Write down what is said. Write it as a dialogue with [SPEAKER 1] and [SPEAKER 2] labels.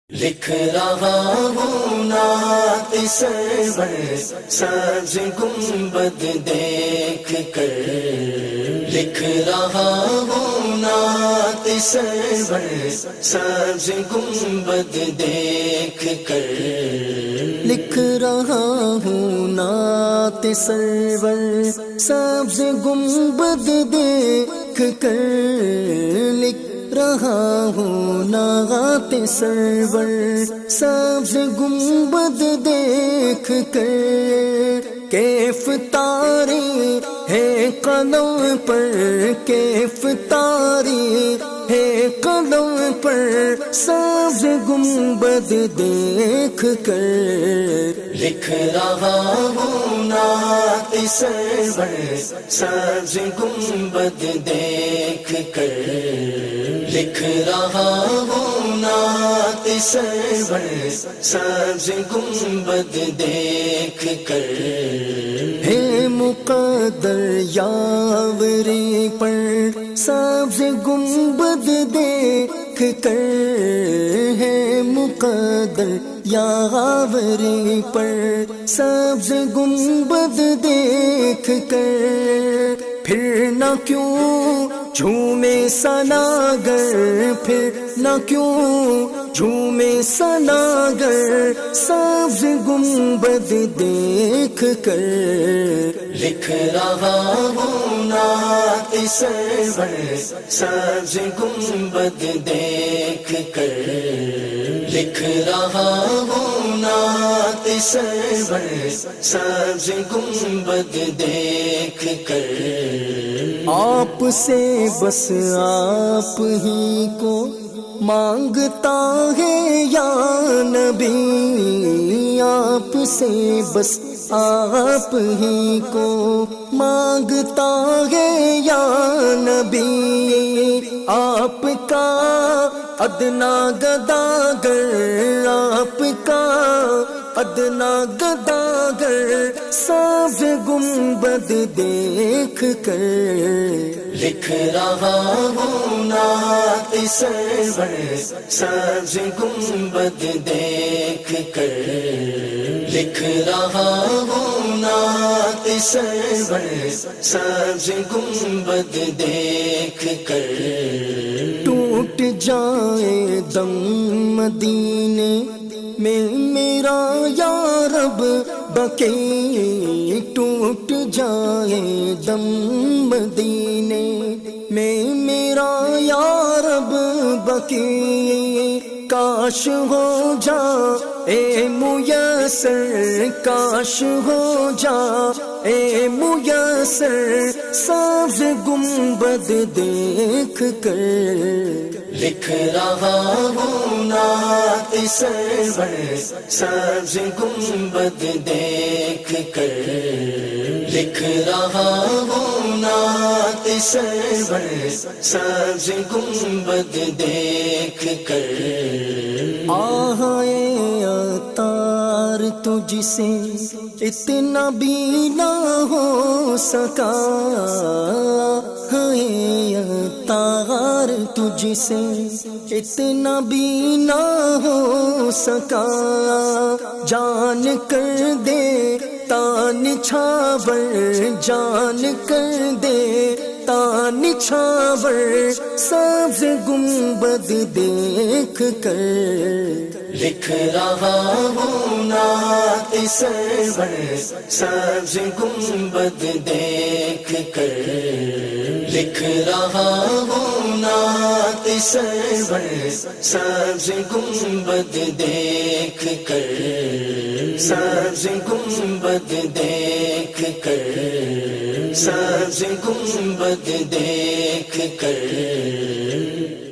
[SPEAKER 1] لکھ رہا ہوں نعت سرور سبز گنبد دیکھ کر، لکھ رہا ہوں نعت سرور سبز گنبد دیکھ کر،
[SPEAKER 2] لکھ رہا ہوں نعت سرور سبز گنبد دیکھ کر، لکھ رہا ہوں نعت سرور سبز گنبد دیکھ کر، کیف طاری ہے قدم پر، کیف طاری ہے قدم پر سبز گنبد دیکھ کر،
[SPEAKER 1] لکھ رہا ہوں نعت سرور سبز گنبد دیکھ کر، لکھ رہا ہوں نعت سرور سبز گنبد دیکھ کر،
[SPEAKER 2] ہے مقدر یاوری پر سبز گنبد دیکھ کر، ہے مقدر یاوری پر سبز گنبد دیکھ کر، پھر نہ کیوں جھومے صناگر، پھر نہ کیوں جھومے صناگر سبز گنبد دیکھ کر،
[SPEAKER 1] لکھ رہا ہوں نعت سرور سبز گنبد دیکھ کر، لکھ رہا ہوں نعت سرور سبز گنبد دیکھ کر،
[SPEAKER 2] آپ سے بس آپ ہی کو مانگتا ہے یا نبی، آپ سے بس آپ ہی کو مانگتا ہے یا نبی، آپ کا ادنا گداگر، آپ کا ادنا گداگر سبز گنبد دیکھ کر،
[SPEAKER 1] لکھ رہا ہوں نعت سرور سبز گنبد دیکھ کر، لکھ رہا ہوں نعت سرور سبز گنبد دیکھ کر،
[SPEAKER 2] ٹوٹ جائے دم مدینے میں میرا یا رب بقی، ٹوٹ جائے دم مدینے میں میرا یا رب بقی، کاش ہو جا اے میسر، کاش ہو جا اے میسر سبز گنبد دیکھ کر،
[SPEAKER 1] لکھ رہا ہوں نعت سرور سبز گنبد دیکھ کر، لکھ رہا ہوں نعت سرور سبز گنبد دیکھ کر،
[SPEAKER 2] آہائے عطار تجھ سے اتنا بھی نہ ہو سکا، ہے عطار تجھ سے اتنا بھی نہ ہو سکا، جان کر دے تان چھاور، جان کر دے تان چھاور سبز گنبد دیکھ کر،
[SPEAKER 1] لکھ رہا ہوں نعت سرور سبز گنبد دیکھ کر، لکھ رہا ہوں نعت سرور سبز گنبد دیکھ کر، سبز گنبد دیکھ کر، سبز گنبد دیکھ کر۔